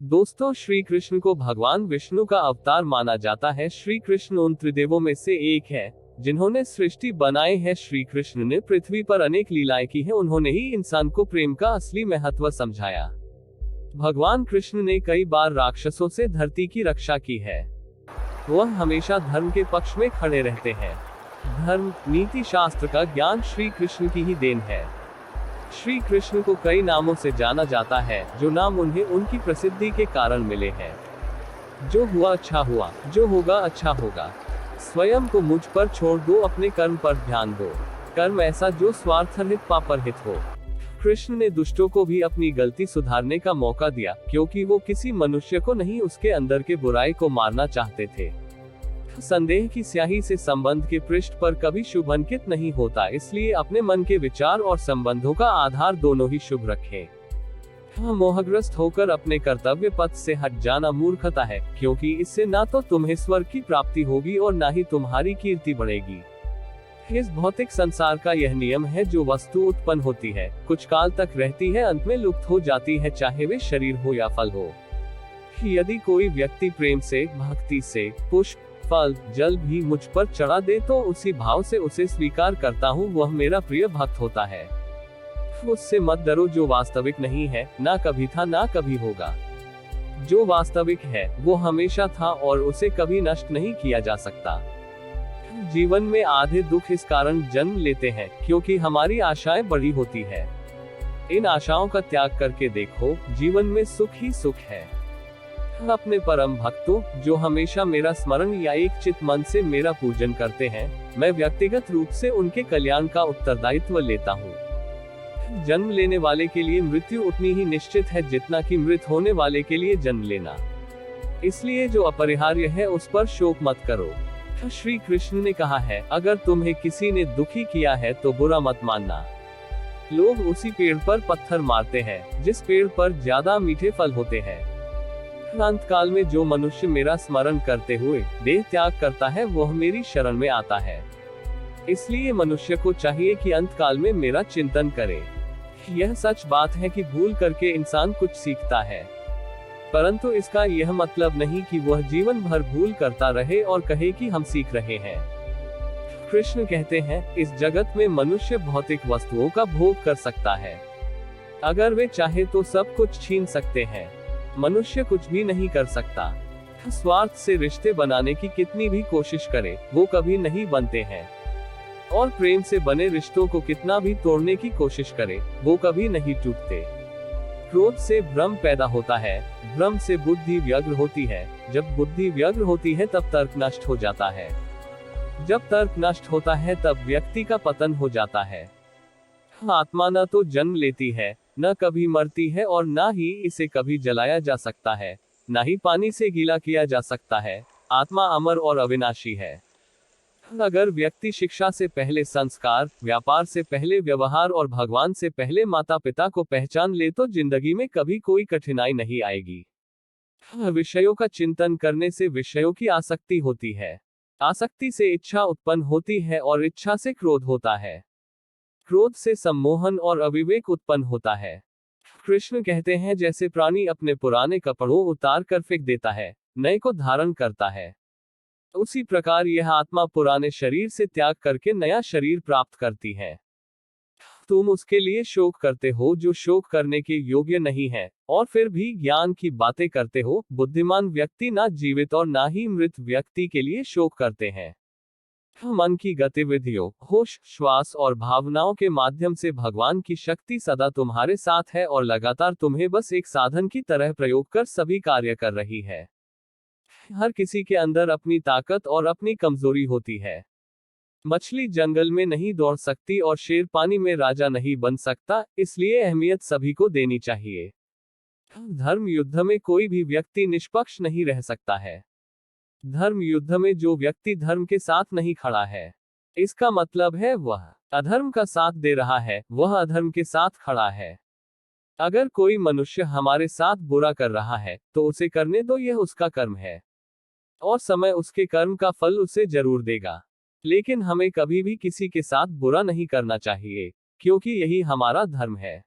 दोस्तों, श्री कृष्ण को भगवान विष्णु का अवतार माना जाता है। श्री कृष्ण उन त्रिदेवों में से एक है जिन्होंने सृष्टि बनाई है। श्री कृष्ण ने पृथ्वी पर अनेक लीलाएं की हैं। उन्होंने ही इंसान को प्रेम का असली महत्व समझाया। भगवान कृष्ण ने कई बार राक्षसों से धरती की रक्षा की है। वह हमेशा धर्म के पक्ष में खड़े रहते हैं। धर्म, नीति शास्त्र का ज्ञान श्री कृष्ण की ही देन है। श्री कृष्ण को कई नामों से जाना जाता है, जो नाम उन्हें उनकी प्रसिद्धि के कारण मिले हैं। जो हुआ अच्छा हुआ, जो होगा अच्छा होगा। स्वयं को मुझ पर छोड़ दो, अपने कर्म पर ध्यान दो। कर्म ऐसा जो स्वार्थरहित पापरहित हो। कृष्ण ने दुष्टों को भी अपनी गलती सुधारने का मौका दिया, क्योंकि वो किसी मनुष्य को नहीं, उसके अंदर के बुराई को मारना चाहते थे। संदेह की स्याही से संबंध के पृष्ठ पर कभी शुभ अंकित नहीं होता, इसलिए अपने मन के विचार और संबंधों का आधार दोनों ही शुभ रखें। मोहग्रस्त होकर अपने कर्तव्य पथ से हट जाना मूर्खता है, क्योंकि इससे ना तो तुम्हें स्वर्ग की प्राप्ति होगी और ना ही तुम्हारी कीर्ति बढ़ेगी। इस भौतिक संसार का यह नियम है, जो वस्तु उत्पन्न होती है, कुछ काल तक रहती है, अंत में लुप्त हो जाती है, चाहे वे शरीर हो या फल हो। यदि कोई व्यक्ति प्रेम से, भक्ति से, पुष्प, फल, जल भी मुझ पर चढ़ा दे तो उसी भाव से उसे स्वीकार करता हूँ, वह मेरा प्रिय भक्त होता है। उससे मत डरो, जो वास्तविक नहीं है, ना कभी था ना कभी होगा। जो वास्तविक है वो हमेशा था और उसे कभी नष्ट नहीं किया जा सकता। जीवन में आधे दुख इस कारण जन्म लेते हैं, क्योंकि हमारी आशाएं बड़ी होती है। इन आशाओं का त्याग करके देखो, जीवन में सुख ही सुख है। अपने परम भक्तों, जो हमेशा मेरा स्मरण या एक चित मन से मेरा पूजन करते हैं, मैं व्यक्तिगत रूप से उनके कल्याण का उत्तरदायित्व लेता हूँ। जन्म लेने वाले के लिए मृत्यु उतनी ही निश्चित है जितना कि मृत होने वाले के लिए जन्म लेना। इसलिए जो अपरिहार्य है उस पर शोक मत करो। श्री कृष्ण ने कहा है, अगर तुम्हें किसी ने दुखी किया है तो बुरा मत मानना। लोग उसी पेड़ पर पत्थर मारते हैं जिस पेड़ पर ज्यादा मीठे फल होते हैं। अंत काल में जो मनुष्य मेरा स्मरण करते हुए देह त्याग करता है, वह मेरी शरण में आता है। इसलिए मनुष्य को चाहिए कि अंत काल में मेरा चिंतन करे। यह सच बात है कि भूल करके इंसान कुछ सीखता है, परंतु इसका यह मतलब नहीं कि वह जीवन भर भूल करता रहे और कहे कि हम सीख रहे हैं। कृष्ण कहते हैं, इस जगत में मनुष्य भौतिक वस्तुओं का भोग कर सकता है। अगर वे चाहे तो सब कुछ छीन सकते हैं। मनुष्य कुछ भी नहीं कर सकता। स्वार्थ से रिश्ते बनाने की कितनी भी कोशिश करे, वो कभी नहीं बनते हैं। और प्रेम से बने रिश्तों को कितना भी तोड़ने की कोशिश करे, वो कभी नहीं टूटते। क्रोध से भ्रम पैदा होता है, भ्रम से बुद्धि व्यग्र होती है, जब बुद्धि व्यग्र होती है तब तर्क नष्ट हो जाता है, जब तर्क नष्ट होता है तब व्यक्ति का पतन हो जाता है। आत्मा न तो जन्म लेती है, न कभी मरती है और न ही इसे कभी जलाया जा सकता है, न ही पानी से गीला किया जा सकता है। आत्मा अमर और अविनाशी है। अगर व्यक्ति शिक्षा से पहले संस्कार, व्यापार से पहले व्यवहार और भगवान से पहले माता पिता को पहचान ले तो जिंदगी में कभी कोई कठिनाई नहीं आएगी। विषयों का चिंतन करने से विषयों की आसक्ति होती है, आसक्ति से इच्छा उत्पन्न होती है और इच्छा से क्रोध होता है, क्रोध से सम्मोहन और अविवेक उत्पन्न होता है। कृष्ण कहते हैं, जैसे प्राणी अपने पुराने कपड़ों उतार कर फेंक देता है, नए को धारण करता है, उसी प्रकार यह आत्मा पुराने शरीर से त्याग करके नया शरीर प्राप्त करती है। तुम उसके लिए शोक करते हो जो शोक करने के योग्य नहीं है, और फिर भी ज्ञान की बातें करते हो। बुद्धिमान व्यक्ति ना जीवित और ना ही मृत व्यक्ति के लिए शोक करते हैं। मन की गतिविधियों, होश, श्वास और भावनाओं के माध्यम से भगवान की शक्ति सदा तुम्हारे साथ है और लगातार तुम्हें बस एक साधन की तरह प्रयोग कर सभी कार्य कर रही है। हर किसी के अंदर अपनी ताकत और अपनी कमजोरी होती है। मछली जंगल में नहीं दौड़ सकती और शेर पानी में राजा नहीं बन सकता, इसलिए अहमियत सभी को देनी चाहिए। धर्म युद्ध में कोई भी व्यक्ति निष्पक्ष नहीं रह सकता है। धर्म युद्ध में जो व्यक्ति धर्म के साथ नहीं खड़ा है, इसका मतलब है वह अधर्म का साथ दे रहा है, वह अधर्म के साथ खड़ा है। अगर कोई मनुष्य हमारे साथ बुरा कर रहा है तो उसे करने दो, यह उसका कर्म है और समय उसके कर्म का फल उसे जरूर देगा। लेकिन हमें कभी भी किसी के साथ बुरा नहीं करना चाहिए, क्योंकि यही हमारा धर्म है।